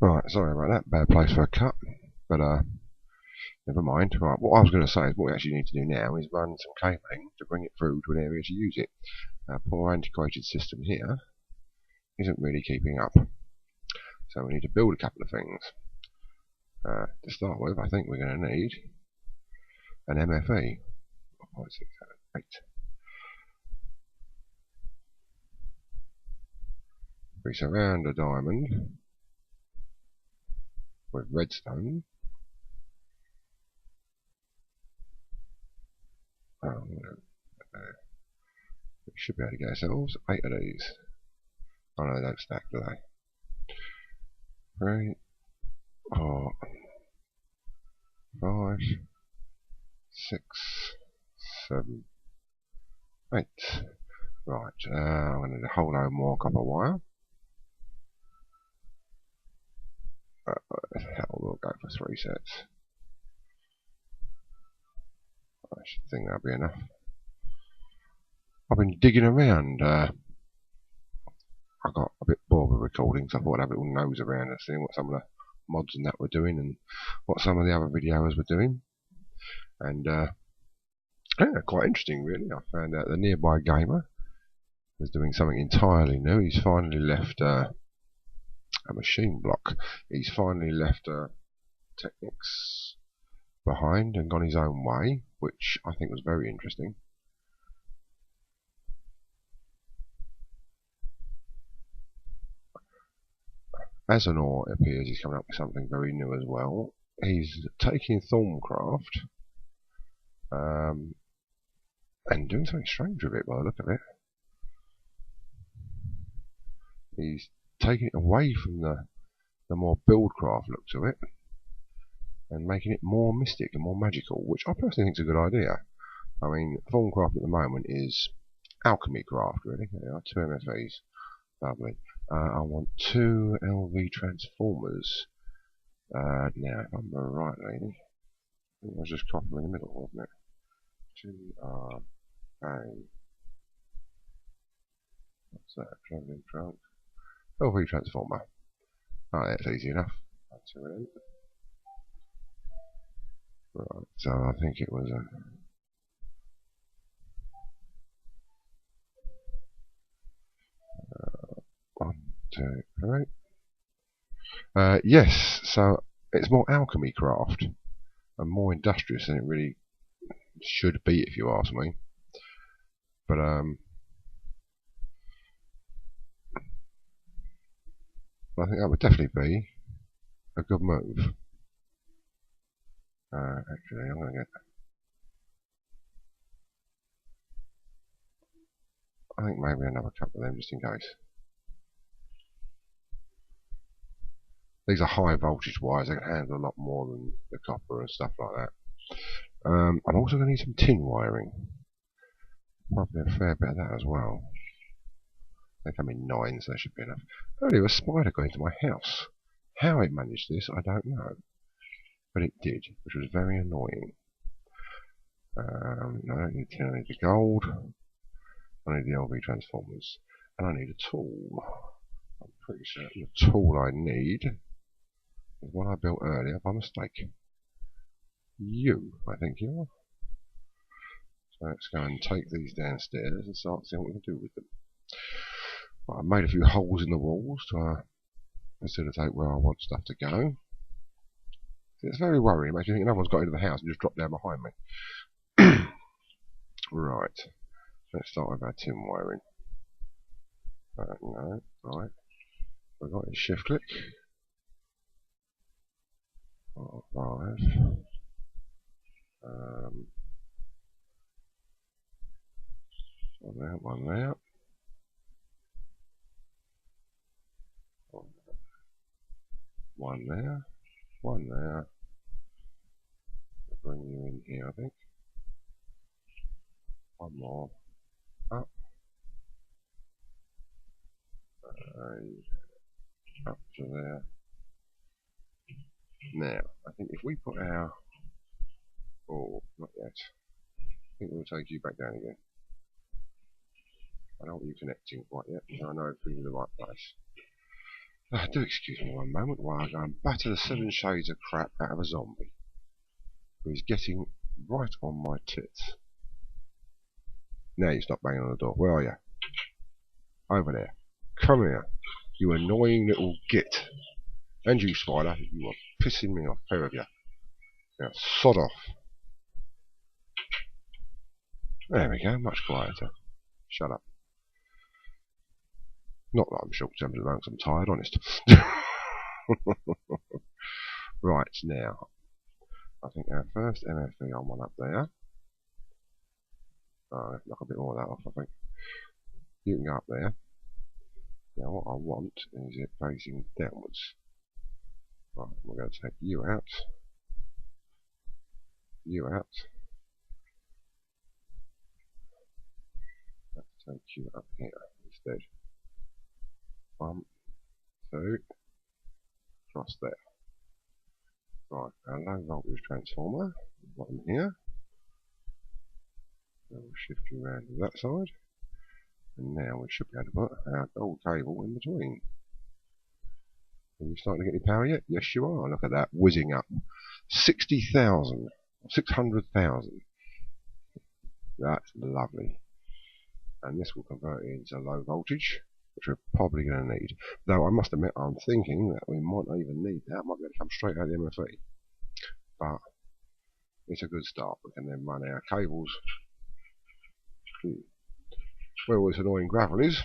Right, sorry about that. Bad place for a cut. But never mind. Right, what I was going to say is what we actually need to do now is run some cabling to bring it through to an area to use it. Our poor antiquated system here isn't really keeping up. So we need to build a couple of things. To start with, I think we're going to need an MFE. 5, 6, 7, 8. We surround a diamond with redstone. We should be able to get ourselves 8 of these. Oh no, they don't stack, do they? 3, 4, 5, 6, 7, 8. Right, I'm going to need a whole load more copper wire. Hell, we'll go for 3 sets. I should think that'll be enough. I've been digging around. I got a bit bored with recording, so I thought I'd have a little nose around and see what some of the mods and that were doing and what some of the other videos were doing. And yeah, quite interesting really. I found out the nearby gamer was doing something entirely new. He's finally left a machine block. He's finally left Technics behind and gone his own way, which I think was very interesting. As an ore, it appears he's coming up with something very new as well. He's taking Thorncraft and doing something strange with it by the look of it. He's taking it away from the more buildcraft look to it and making it more mystic and more magical, which I personally think is a good idea. I mean, Thorncraft at the moment is alchemy craft, really. There are 2 MFEs. Lovely. I want 2 LV transformers. Now, if I'm right, lady, I think I was just copper in the middle, wasn't it? 2RA. What's that? Travelling trunk. LV transformer. Oh, that's easy enough. That's it. Right, so I think it was a 1, 2, 3. Yes, so it's more alchemy craft and more industrious than it really should be, if you ask me. But I think that would definitely be a good move. Actually, I'm going to get. I think maybe another couple of them just in case. These are high voltage wires, they can handle a lot more than the copper and stuff like that. I'm also going to need some tin wiring. Probably a fair bit of that as well. They come in 9, so that should be enough. Earlier, a spider got into my house. How it managed this, I don't know. But it did, which was very annoying. I don't need tin, I need the gold. I need the LV transformers. And I need a tool. I'm pretty certain the tool I need is one I built earlier by mistake. I think you are. So let's go and take these downstairs and start seeing what we can do with them. Well, I've made a few holes in the walls to facilitate where I want stuff to go. It's very worrying. It makes you think no one's got into the house and just dropped down behind me. Right. Let's start with our tin wiring. No, right. We've got a shift click. 4, 5. One there. One there. One there. I'll bring you in here, I think. One more. Up. And up to there. Now, I think if we put our... Oh, not yet. I think we'll take you back down again. I don't want you connecting quite yet, so I know if we're in the right place. Do excuse me one moment while I go and batter the 7 shades of crap out of a zombie who is getting right on my tits. Now you stop banging on the door. Where are you? Over there. Come here, you annoying little git. And you, Spider, you are pissing me off, pair of you. Now, sod off. There we go, much quieter. Shut up. Not that I'm short-tempered at the moment, I'm tired, honest. Right, now, I think our first MFE on one up there. Knock a bit more of that off, I think. You can go up there. Now, what I want is it facing downwards. Right, we're going to take you out. You out. Let's take you up here instead. 1, 2, across there. Right, our low voltage transformer, bottom here. Then we'll shift you around to that side. And now we should be able to put our gold cable in between. Are you starting to get any power yet? Yes, you are. Look at that, whizzing up. 60,000. 600,000. That's lovely. And this will convert it into low voltage, which we're probably going to need. Though I must admit, I'm thinking that we might not even need that. Might be able to come straight out of the MFE. But it's a good start. We can then run our cables where all this annoying gravel is.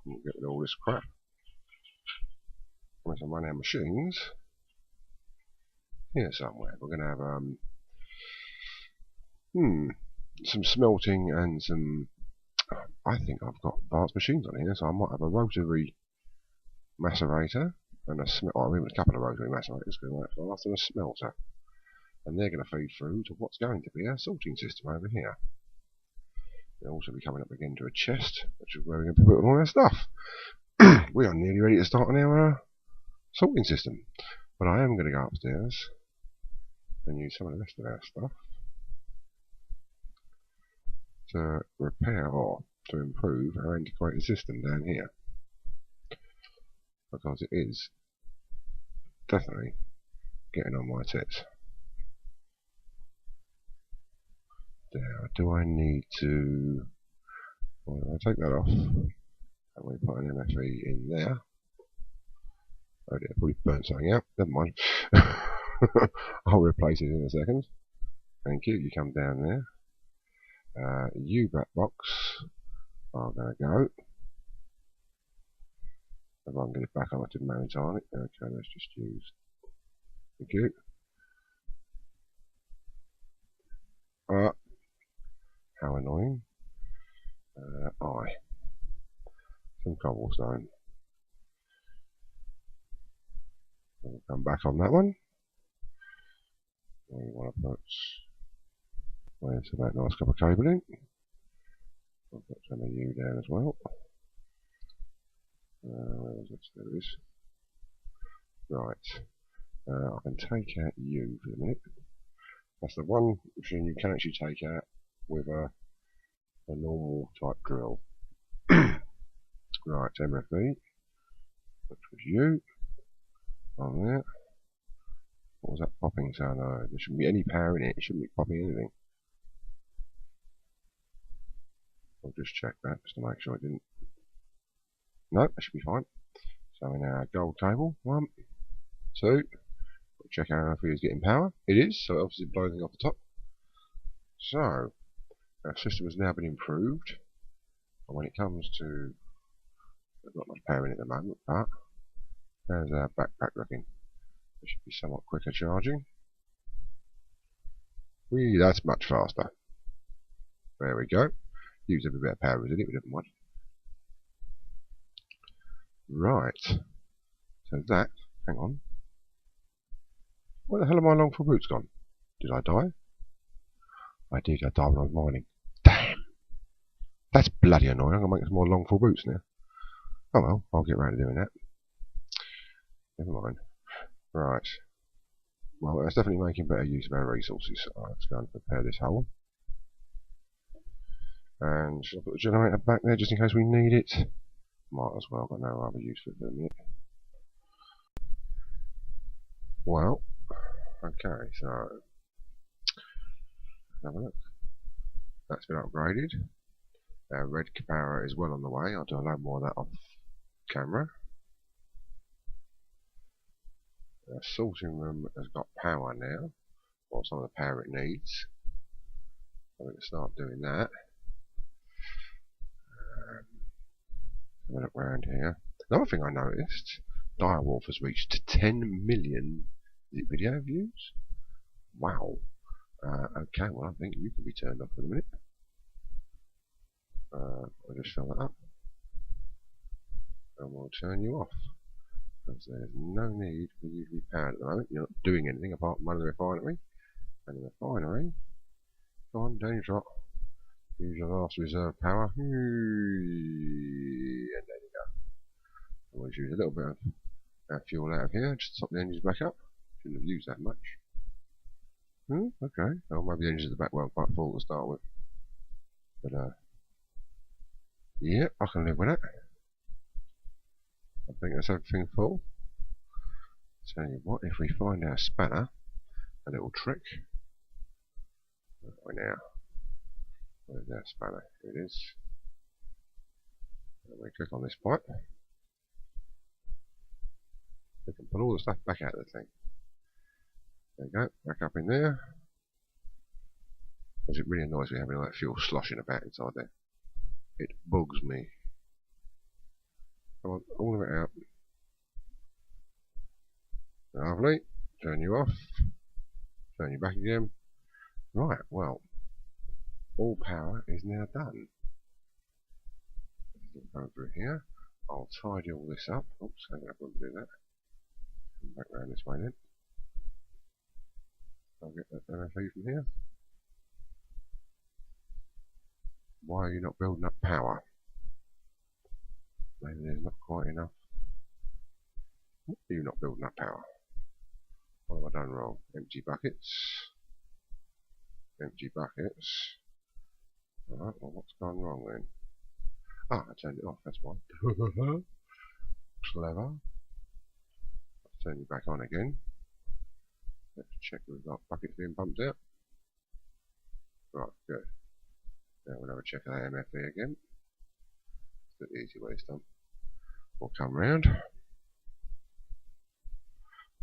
We'll get rid of all this crap. We can run our machines here somewhere. We're going to have some smelting and some. I think I've got advanced machines on here, so I might have a rotary macerator and a couple of rotary macerators going right fast and a smelter. And they're going to feed through to what's going to be our sorting system over here. They'll also be coming up again to a chest, which is where we're going to be putting all our stuff. We are nearly ready to start on our sorting system. But I am going to go upstairs and use some of the rest of our stuff to repair or to improve our integrated system down here. Because it is definitely getting on my tits. Now, do I need to... Well, I'll take that off. And we put an MFE in there. Oh dear, probably burnt something out. Never mind. I'll replace it in a second. Thank you. You come down there. You back box are going to go. If I can get it back on, I didn't manage on it. Okay, let's just use. Thank you. How annoying. Some cobblestone. We'll come back on that one. We want to put. Where's that nice copper cable in? I'll put some of you down as well. Where was it? There it is. Right. I can take out you for a minute. That's the one machine you can actually take out with a normal type drill. Right, MFE. Which was you. On there. What was that popping sound? There shouldn't be any power in it. It shouldn't be popping anything. I'll just check that just to make sure it didn't. No, that should be fine. So in our gold cable, 1, 2. We'll check out if it is getting power. It is, so obviously blowing off the top. So our system has now been improved. And when it comes to, there's not much power in it at the moment, but how's our backpack looking? It should be somewhat quicker charging. That's much faster. There we go. Use a bit of power with it, but never mind. Right. So that, hang on. Where the hell are my long full boots gone? Did I die? I did, I died when I was mining. Damn! That's bloody annoying. I'm going to make some more long full boots now. Oh well, I'll get around to doing that. Never mind. Right. Well, that's definitely making better use of our resources. Let's go and prepare this hole. And should I put the generator back there just in case we need it? Might as well, got no other use for it for a minute. Well, okay, so let's have a look. That's been upgraded. Red power is well on the way. I'll do a lot more of that off camera. The sorting room has got power now, or some of the power it needs. I'm going to start doing that. Have a look around here. Another thing I noticed, Direwolf has reached 10 million video views. Wow. Okay, well I think you can be turned off in a minute. I'll just fill that up. And we'll turn you off. Because there's no need for you to be powered at the moment. You're not doing anything apart from running the refinery. And the refinery, go on, down your trot. Use your last reserve power. And there you go. We'll use a little bit of fuel out of here, just to top the engines back up. Shouldn't have used that much. Okay. Well, maybe the engines at the back weren't quite full to start with. But, yeah, I can live with it. I think that's everything full. Tell you what, if we find our spanner, a little trick. Where now? Where's our spanner? Here it is. And we click on this pipe. We can pull all the stuff back out of the thing. There you go, back up in there. Because it really annoys me having all that fuel sloshing about inside there. It bugs me. Come on, all of it out. Lovely. Turn you off. Turn you back again. Right, well, all power is now done. Let's go through here. I'll tidy all this up. Oops, I don't have to do that. Come back round this way then. I'll get that MFE from here. Why are you not building up power? Maybe there's not quite enough. Why are you not building up power? What have I done wrong? Empty buckets. Empty buckets. Alright, well what's gone wrong then? Ah, I turned it off, that's why. Clever. Let's turn you back on again. Let's check we've got buckets being pumped out. Right, good. Now we'll have a check of that MFE again. It's the easy way it's done. We'll come round.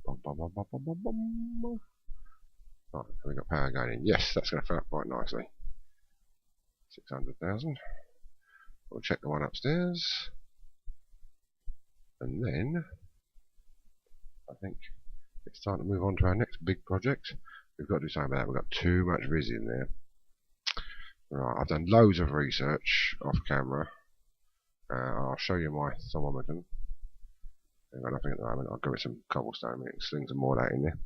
Bum, bum, bum, bum, bum, bum, bum. Right, have we got power going in? Yes, that's going to fill up quite nicely. 600,000. We'll check the one upstairs. And then, I think it's time to move on to our next big project. We've got to do something about that. We've got too much vis in there. Right, I've done loads of research off camera. I'll show you my thermometer. I've got nothing at the moment. I'll give it some cobblestone and sling some more of that in there.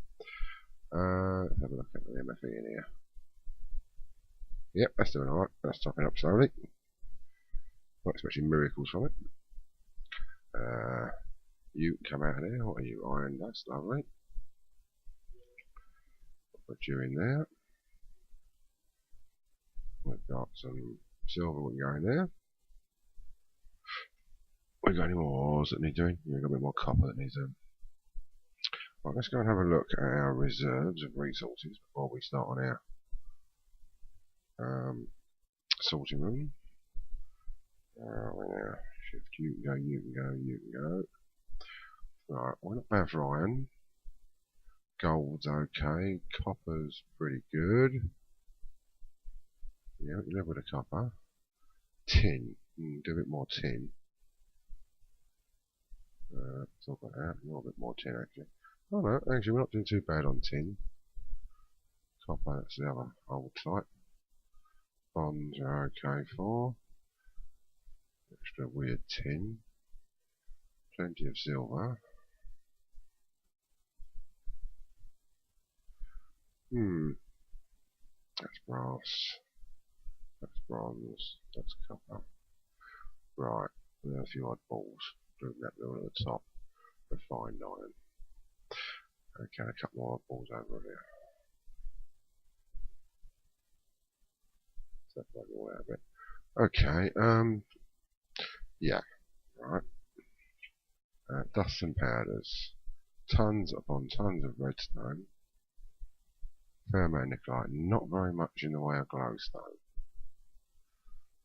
Let's have a look at the MFE in here. Yep, that's doing alright. That's topping up slowly. Not expecting miracles from it. You can come out of there. What are you? Iron dust, lovely. Put you in there. We've got some silver we can go in there. We've got any more ores that need doing? We've got a bit more copper that needs doing. Right, let's go and have a look at our reserves of resources before we start on our sorting room. We're now shift, you can go, you can go, you can go. Right, we're not bad for iron. Gold's okay, copper's pretty good. Yeah, we level the copper. Tin, do a bit more tin. Talk about that, a little bit more tin actually. Oh no, actually we're not doing too bad on tin. Copper, that's the other old type. Bonds are okay for. Extra weird tin. Plenty of silver. That's brass. That's bronze. That's copper. Right, there are a few odd balls. Doing that middle at the top. Refined iron. Okay, a couple more odd balls over here. Separate all out of it. Okay, yeah, right. Dust and powders. tons upon tons of redstone. Fair amount of nicolite, not very much in the way of glowstone.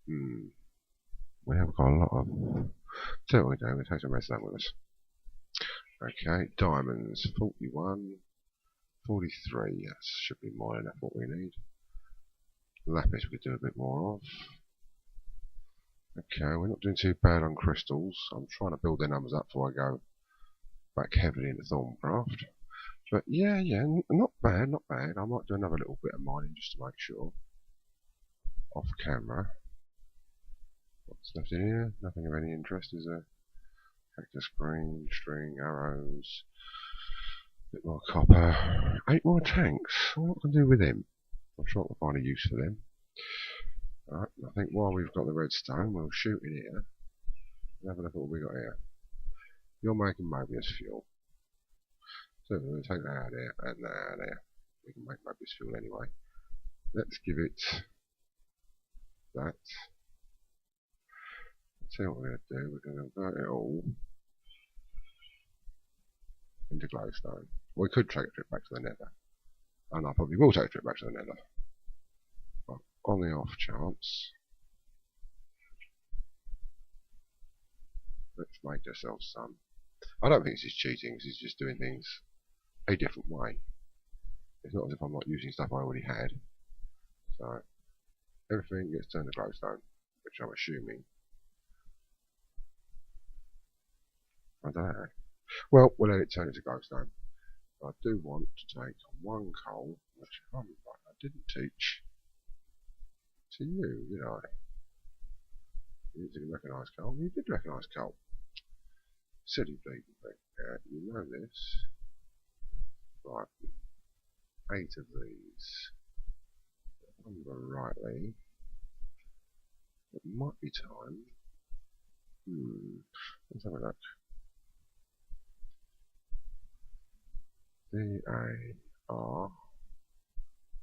We have got a lot of... So what we do, we take some redstone with us. Okay, diamonds, 41, 43, that should be more than enough what we need. Lapis we could do a bit more of. Okay, we're not doing too bad on crystals. I'm trying to build their numbers up before I go back heavily into Thorncraft. But yeah, not bad, not bad. I might do another little bit of mining just to make sure. Off camera. What's left in here? Nothing of any interest, is there? Cactus green, string, arrows, a bit more copper. 8 more tanks. What can I do with them? I'm sure I can find a use for them. Alright, I think while we've got the redstone, we'll shoot in here and have a look at what we got here. You're making Mobius fuel. So we'll take that out of there and that out of there. We can make Mobius fuel anyway. Let's give it that. Let's see what we're going to do. We're going to convert it all into glowstone. We could take a trip back to the nether. And I probably will take a trip back to the nether. But on the off chance, let's make ourselves some. I don't think this is cheating, this is just doing things a different way. It's not as if I'm not using stuff I already had. So, everything gets turned to glowstone, which I'm assuming. I don't know. Well, we'll let it turn into glowstone. I do want to take one coal, which I didn't teach to you, did I? You didn't recognise coal. You did recognise coal. Silly bleeding thing. You know this. Right. 8 of these. If I remember rightly, it might be time. Let's have a look. DAR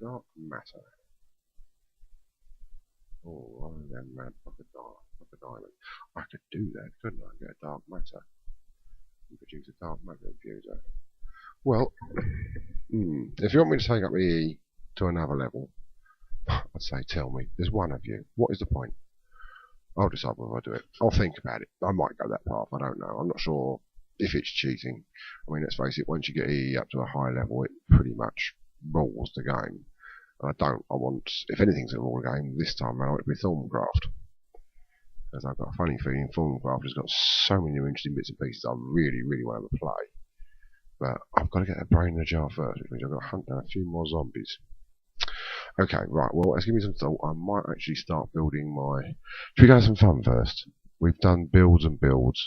dark matter. Oh, rather than mad bucket diamond. I could do that, couldn't I? Get a dark matter and produce a dark matter infuser. Well, if you want me to take up the E to another level, I'd say tell me. There's one of you. What is the point? I'll decide whether I do it. I'll think about it. I might go that path. I don't know. I'm not sure if it's cheating. I mean, let's face it, once you get E up to a high level, it pretty much rules the game. And I want, if anything's a rule game, this time around it would be Thorncraft. Because I've got a funny feeling Thorncraft has got so many new interesting bits and pieces I really, really want to play. But I've got to get that brain in a jar first, which means I've got to hunt down a few more zombies. Okay, right, well, let's give me some thought. I might actually start building my... Should we go have some fun first? We've done builds and builds.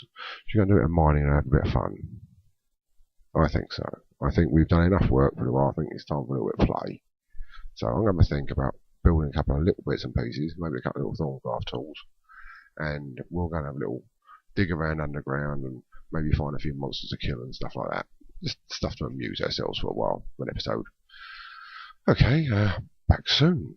Should we go and do a bit of mining and have a bit of fun? I think so. I think we've done enough work for a while. I think it's time for a little bit of play. So I'm going to think about building a couple of little bits and pieces, maybe a couple of little Thorncraft tools. And we'll go and have a little dig around underground and maybe find a few monsters to kill and stuff like that. Just stuff to amuse ourselves for a while, for an episode. Okay, back soon.